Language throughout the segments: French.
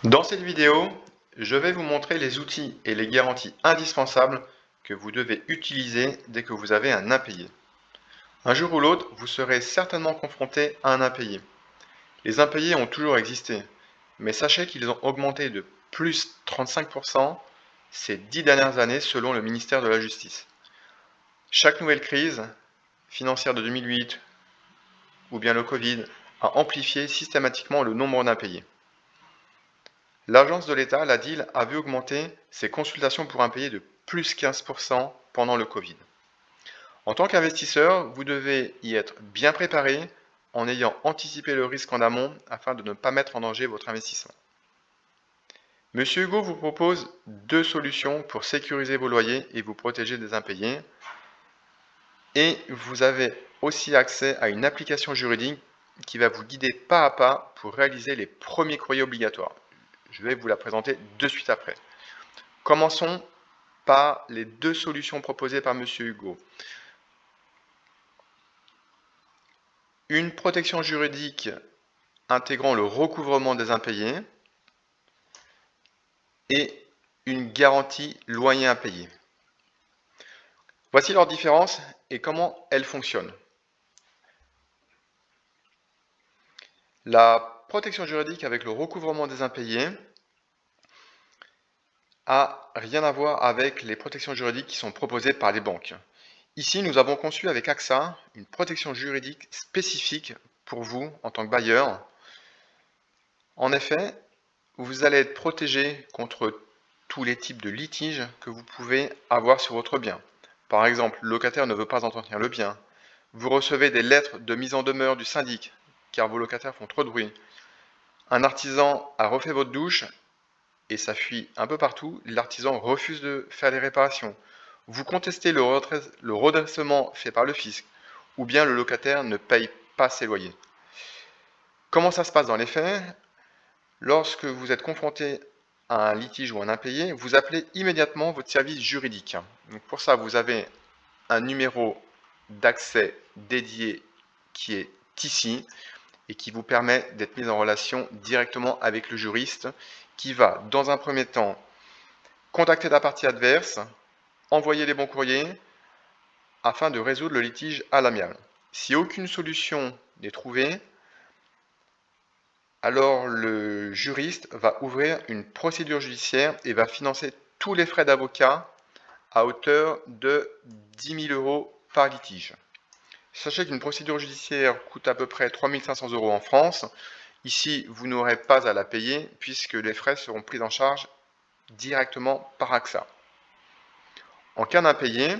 Dans cette vidéo, je vais vous montrer les outils et les garanties indispensables que vous devez utiliser dès que vous avez un impayé. Un jour ou l'autre, vous serez certainement confronté à un impayé. Les impayés ont toujours existé, mais sachez qu'ils ont augmenté de plus 35% ces 10 dernières années selon le ministère de la Justice. Chaque nouvelle crise, financière de 2008 ou bien le Covid, a amplifié systématiquement le nombre d'impayés. L'agence de l'État, la DIL, a vu augmenter ses consultations pour impayés de plus 15% pendant le Covid. En tant qu'investisseur, vous devez y être bien préparé en ayant anticipé le risque en amont afin de ne pas mettre en danger votre investissement. Monsieur Hugo vous propose deux solutions pour sécuriser vos loyers et vous protéger des impayés. Et vous avez aussi accès à une application juridique qui va vous guider pas à pas pour réaliser les premiers courriers obligatoires. Je vais vous la présenter de suite après. Commençons par les deux solutions proposées par Monsieur Hugo. Une protection juridique intégrant le recouvrement des impayés et une garantie loyer impayé. Voici leurs différences et comment elles fonctionnent. La protection juridique avec le recouvrement des impayés a rien à voir avec les protections juridiques qui sont proposées par les banques. Ici, nous avons conçu avec AXA une protection juridique spécifique pour vous en tant que bailleur. En effet, vous allez être protégé contre tous les types de litiges que vous pouvez avoir sur votre bien. Par exemple, le locataire ne veut pas entretenir le bien. Vous recevez des lettres de mise en demeure du syndic, car vos locataires font trop de bruit. Un artisan a refait votre douche et ça fuit un peu partout. L'artisan refuse de faire les réparations. Vous contestez le redressement fait par le fisc, ou bien le locataire ne paye pas ses loyers. Comment ça se passe dans les faits ? Lorsque vous êtes confronté à un litige ou un impayé, vous appelez immédiatement votre service juridique. Donc pour ça, vous avez un numéro d'accès dédié qui est ici et qui vous permet d'être mis en relation directement avec le juriste qui va, dans un premier temps, contacter la partie adverse, envoyer les bons courriers afin de résoudre le litige à l'amiable. Si aucune solution n'est trouvée, alors le juriste va ouvrir une procédure judiciaire et va financer tous les frais d'avocat à hauteur de 10 000 € par litige. Sachez qu'une procédure judiciaire coûte à peu près 3 500 € en France. Ici, vous n'aurez pas à la payer puisque les frais seront pris en charge directement par AXA. En cas d'impayé,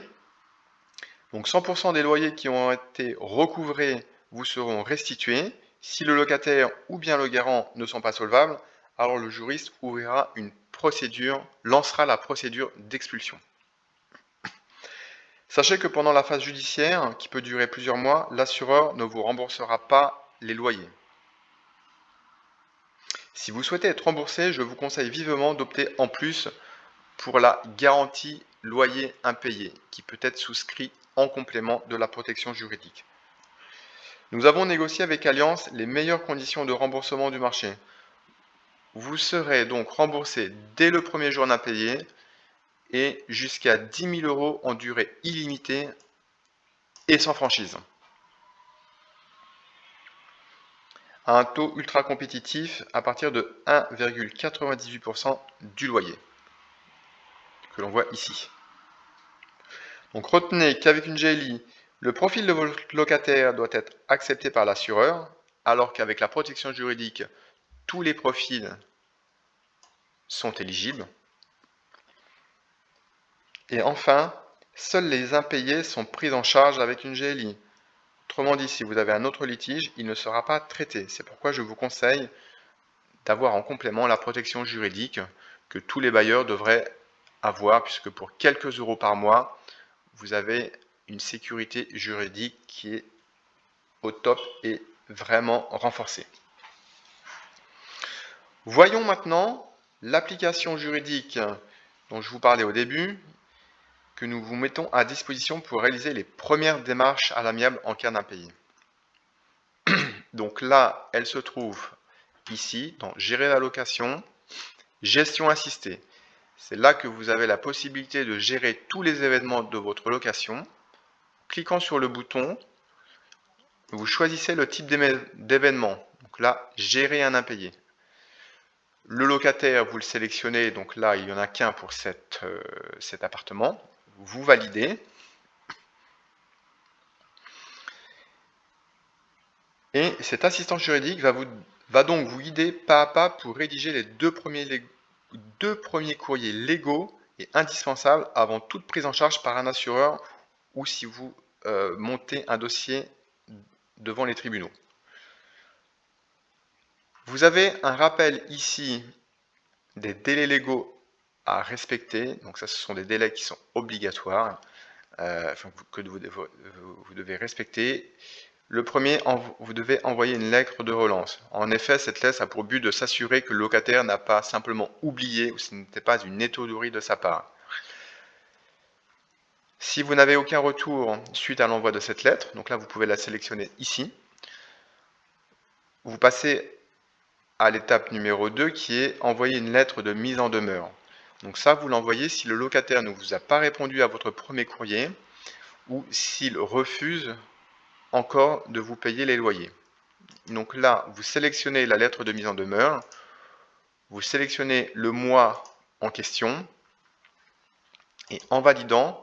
donc 100% des loyers qui ont été recouvrés vous seront restitués. Si le locataire ou bien le garant ne sont pas solvables, alors le juriste ouvrira une procédure, lancera la procédure d'expulsion. Sachez que pendant la phase judiciaire, qui peut durer plusieurs mois, l'assureur ne vous remboursera pas les loyers. Si vous souhaitez être remboursé, je vous conseille vivement d'opter en plus pour la garantie loyer impayé, qui peut être souscrit en complément de la protection juridique. Nous avons négocié avec Allianz les meilleures conditions de remboursement du marché. Vous serez donc remboursé dès le premier jour d'impayé et jusqu'à 10 000 € en durée illimitée et sans franchise. À un taux ultra compétitif à partir de 1,98% du loyer, que l'on voit ici. Donc retenez qu'avec une GLI, le profil de votre locataire doit être accepté par l'assureur, alors qu'avec la protection juridique, tous les profils sont éligibles. Et enfin, seuls les impayés sont pris en charge avec une GLI. Autrement dit, si vous avez un autre litige, il ne sera pas traité. C'est pourquoi je vous conseille d'avoir en complément la protection juridique que tous les bailleurs devraient avoir, puisque pour quelques euros par mois, vous avez une sécurité juridique qui est au top et vraiment renforcée. Voyons maintenant l'application juridique dont je vous parlais au début, que nous vous mettons à disposition pour réaliser les premières démarches à l'amiable en cas d'impayé. Donc là, elle se trouve ici, dans Gérer la location. Gestion assistée. C'est là que vous avez la possibilité de gérer tous les événements de votre location. Cliquant sur le bouton, vous choisissez le type d'événement. Donc là, gérer un impayé. Le locataire, vous le sélectionnez. Donc là, il n'y en a qu'un pour cet appartement. Vous validez. Et cet assistant juridique va donc vous guider pas à pas pour rédiger les deux premiers courriers légaux et indispensables avant toute prise en charge par un assureur ou si vous montez un dossier devant les tribunaux. Vous avez un rappel ici des délais légaux à respecter. Donc ça, ce sont des délais qui sont obligatoires, que vous devez respecter. Le premier, vous devez envoyer une lettre de relance. En effet, cette lettre a pour but de s'assurer que le locataire n'a pas simplement oublié ou ce n'était pas une étourderie de sa part. Si vous n'avez aucun retour suite à l'envoi de cette lettre, donc là vous pouvez la sélectionner ici, vous passez à l'étape numéro 2 qui est envoyer une lettre de mise en demeure. Donc ça, vous l'envoyez si le locataire ne vous a pas répondu à votre premier courrier ou s'il refuse encore de vous payer les loyers. Donc là, vous sélectionnez la lettre de mise en demeure, vous sélectionnez le mois en question et en validant,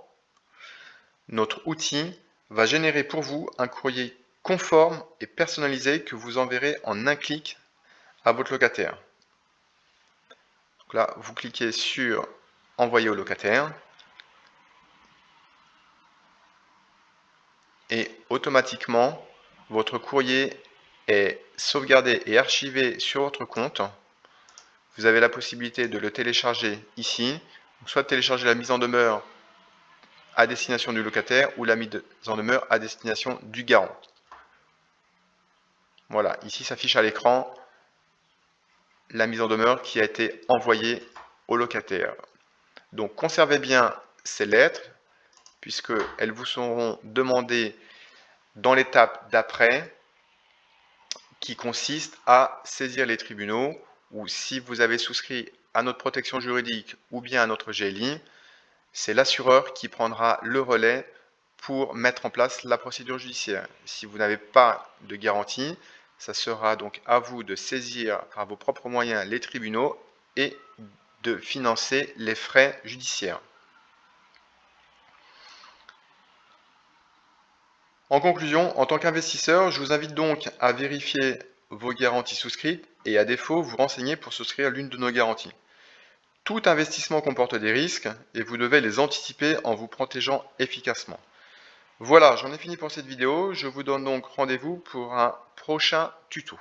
notre outil va générer pour vous un courrier conforme et personnalisé que vous enverrez en un clic à votre locataire. Donc là, vous cliquez sur envoyer au locataire et automatiquement, votre courrier est sauvegardé et archivé sur votre compte. Vous avez la possibilité de le télécharger ici, soit télécharger la mise en demeure à destination du locataire ou la mise en demeure à destination du garant. Voilà, ici s'affiche à l'écran la mise en demeure qui a été envoyée au locataire. Donc conservez bien ces lettres puisqu'elles vous seront demandées dans l'étape d'après qui consiste à saisir les tribunaux ou si vous avez souscrit à notre protection juridique ou bien à notre GLI, c'est l'assureur qui prendra le relais pour mettre en place la procédure judiciaire. Si vous n'avez pas de garantie, ça sera donc à vous de saisir par vos propres moyens les tribunaux et de financer les frais judiciaires. En conclusion, en tant qu'investisseur, je vous invite donc à vérifier vos garanties souscrites et à défaut, vous renseigner pour souscrire l'une de nos garanties. Tout investissement comporte des risques et vous devez les anticiper en vous protégeant efficacement. Voilà, j'en ai fini pour cette vidéo. Je vous donne donc rendez-vous pour un prochain tuto.